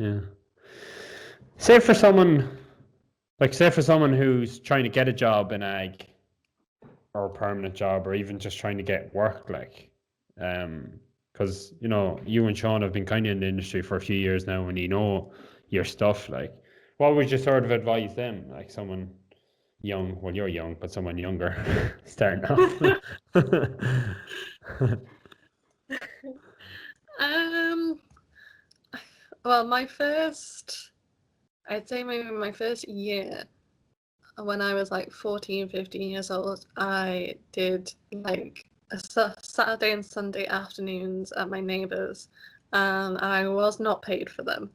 Yeah. Say for someone who's trying to get a job in ag or a permanent job or even just trying to get work, like, because you and Sean have been kind of in the industry for a few years now, and you know your stuff. Like, what would you sort of advise them? Like someone young, well, you're young, but someone younger starting off. Um, well, I'd say maybe my first year, when I was like 14, 15 years old, I did like Saturday and Sunday afternoons at my neighbour's, and I was not paid for them.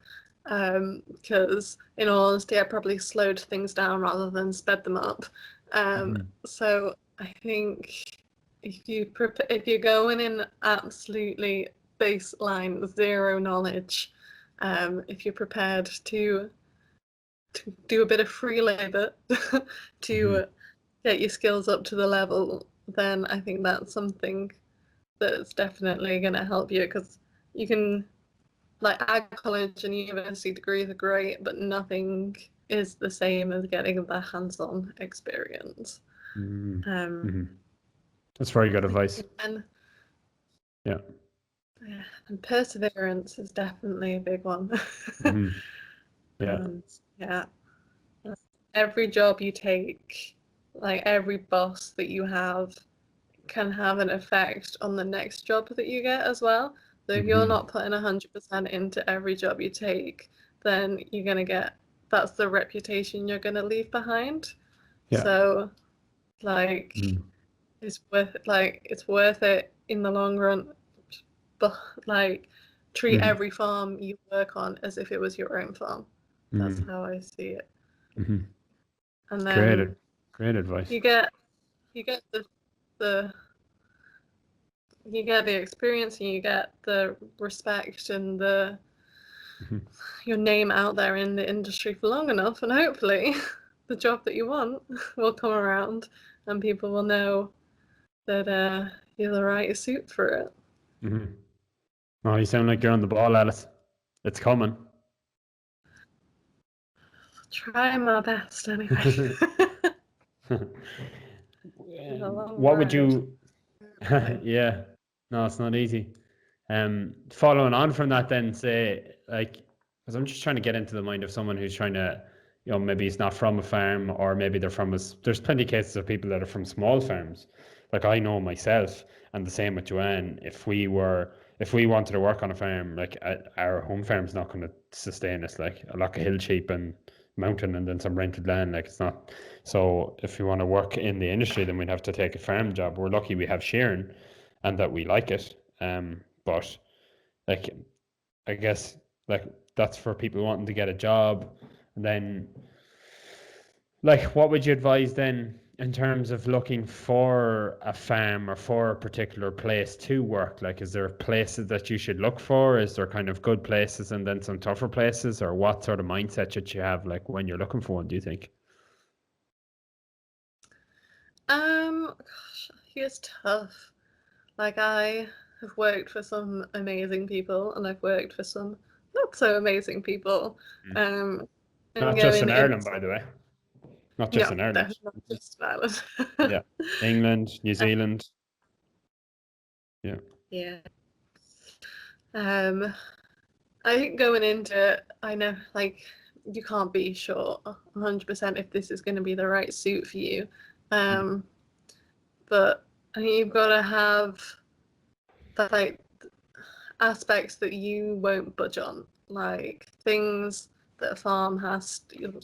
Because in all honesty, I probably slowed things down rather than sped them up. So I think if you're going in absolutely baseline zero knowledge, if you're prepared to do a bit of free labor to get your skills up to the level, then I think that's something that's definitely going to help you, because you can, like, ag college and university degrees are great, but nothing is the same as getting the hands-on experience. That's very good advice. And yeah, and perseverance is definitely a big one. Yeah. Yeah, every job you take, like every boss that you have, can have an effect on the next job that you get as well. So if you're not putting 100% into every job you take, then you're going to get, that's the reputation you're going to leave behind. Yeah. So like it's worth it in the long run, but like treat every farm you work on as if it was your own farm. That's how I see it. And then great advice. you get the you get the experience, and you get the respect and your name out there in the industry for long enough, and hopefully the job that you want will come around and people will know that you're the right suit for it. Oh, you sound like you're on the ball, Alice. It's coming. Try my best anyway. What would you yeah, no, it's not easy. Following on from that, then, say, like, because I'm just trying to get into the mind of someone who's trying to, maybe he's not from a farm, or maybe they're from there's plenty of cases of people that are from small farms. Like, I know myself, and the same with Joanne. If we wanted to work on a farm, like, our home farm's not going to sustain us. Like, a lot of hill sheep and mountain, and then some rented land. Like, it's not. So if we want to work in the industry, then we'd have to take a farm job. We're lucky we have shearing, and that we like it. But, like, I guess, like, that's for people wanting to get a job. And then, like, what would you advise then in terms of looking for a farm or for a particular place to work? Like, is there places that you should look for? Is there kind of good places and then some tougher places, or what sort of mindset should you have, like, when you're looking for one, do you think? Gosh, it's tough. Like, I have worked for some amazing people, and I've worked for some not so amazing people. Not just in Ireland, by the way. Not just in Ireland. Not just in Ireland. Yeah. England, New Zealand. Yeah. Yeah. I think going into it, I know, like, you can't be sure 100% if this is going to be the right suit for you. But I think you've got to have that, like, aspects that you won't budge on, like things that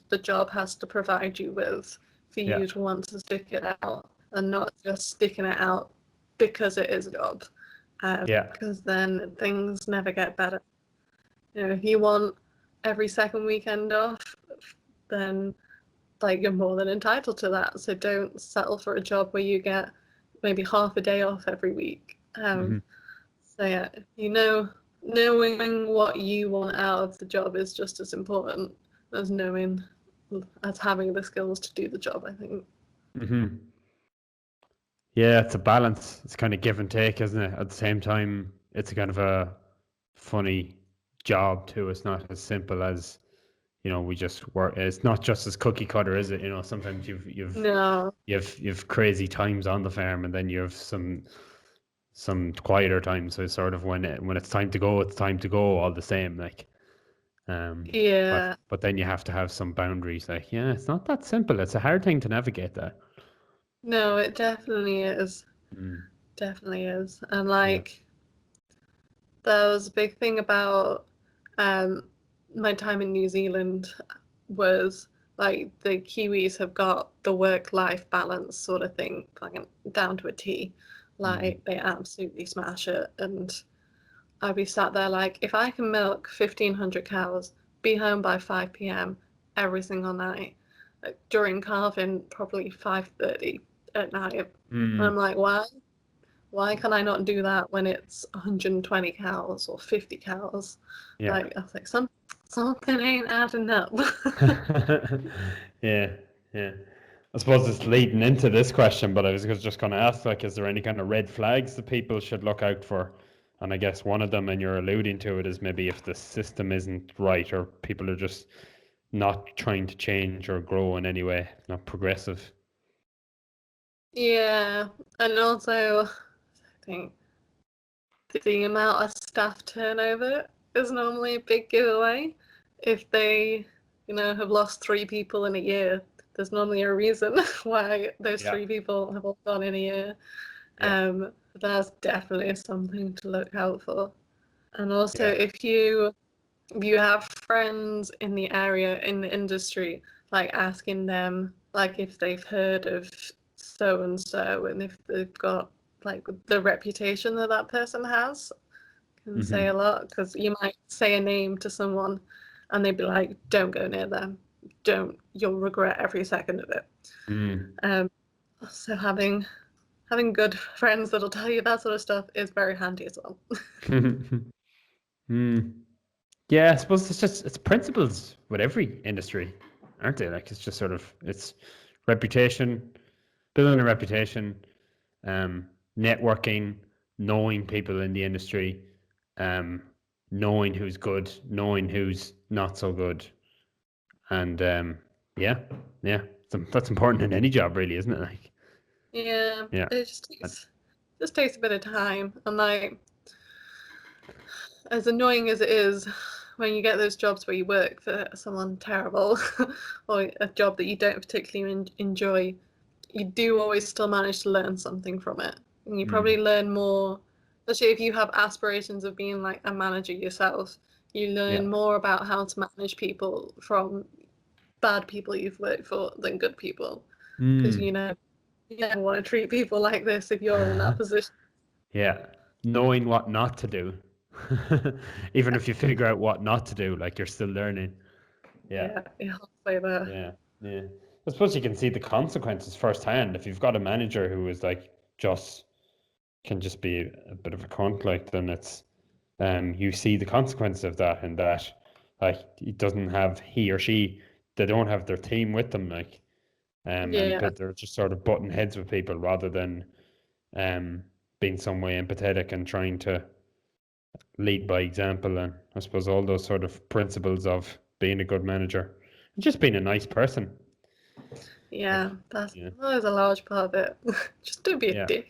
the job has to provide you with for you to want to stick it out, and not just sticking it out because it is a job. Because then things never get better. If you want every second weekend off, then, like, you're more than entitled to that. So don't settle for a job where you get maybe half a day off every week. So yeah, knowing what you want out of the job is just as important as having the skills to do the job, I think. Yeah, it's a balance. It's kind of give and take, isn't it? At the same time, it's a kind of a funny job too. It's not as simple as, we just work. It's not just as cookie cutter, is it? Sometimes No. you've crazy times on the farm, and then you have some quieter times. So it's sort of when it's time to go, it's time to go all the same. Like, Yeah. but then you have to have some boundaries. Like, yeah, it's not that simple. It's a hard thing to navigate that. No, it definitely is. Mm, Definitely is. And yeah. like there was a big thing about um my time in New Zealand was like the Kiwis have got the work-life balance sort of thing like down to a T. Mm, Like they absolutely smash it. And I'd be sat there like, if I can milk 1,500 cows, be home by 5 p.m. every single night, like, during calving, probably 5:30 at night. And I'm mm, like, why? Why can I not do that when it's 120 cows or 50 cows? yeah. Like, I was like, something ain't adding up. Yeah, yeah. I suppose it's leading into this question, but I was just going to ask, like, is there any kind of red flags that people should look out for? And I guess one of them, and you're alluding to it, is maybe if the system isn't right, or people are just not trying to change or grow in any way, not progressive. Yeah, and also, I think the amount of staff turnover is normally a big giveaway. If they, have lost 3 people in a year, there's normally a reason why those Yeah, 3 people have all gone in a year. yeah, That's definitely something to look out for. And also, yeah. if you have friends in the area in the industry, like asking them like if they've heard of so and so and if they've got like the reputation that that person has can say a Hmm. lot because you might say a name to someone and they'd be like, don't go near them, don't, you'll regret every second of it. Mm. um so having good friends that'll tell you that sort of stuff is very handy as well. Mm. Yeah, I suppose it's principles with every industry, aren't they? Like, it's just sort of, it's reputation, building a reputation, networking, knowing people in the industry, um, knowing who's good, knowing who's not so good, and yeah, yeah, that's important in any job, really, isn't it? Like, Yeah, yeah, it just takes a bit of time. And like, as annoying as it is, when you get those jobs where you work for someone terrible or a job that you don't particularly enjoy, you do always still manage to learn something from it. And you mm, probably learn more, especially if you have aspirations of being like a manager yourself, you yeah, learn more about how to manage people from bad people you've worked for than good people. Because mm. you never want to treat people like this if you're in that position. Yeah, knowing what not to do. Even if you figure out what not to do, like, you're still learning. Yeah, Yeah, yeah, I'll say that. yeah, yeah. I suppose you can see the consequences firsthand if you've got a manager who is like just can just be a bit of a cunt, like, then it's you see the consequences of that, and that, like, it doesn't have he or she, they don't have their team with them, like, and Yeah, but they're just sort of butting heads with people rather than um being some way empathetic and trying to lead by example, and I suppose all those sort of principles of being a good manager and just being a nice person. yeah, Like, that's yeah, that is a large part of it. Just don't be a yeah. dick.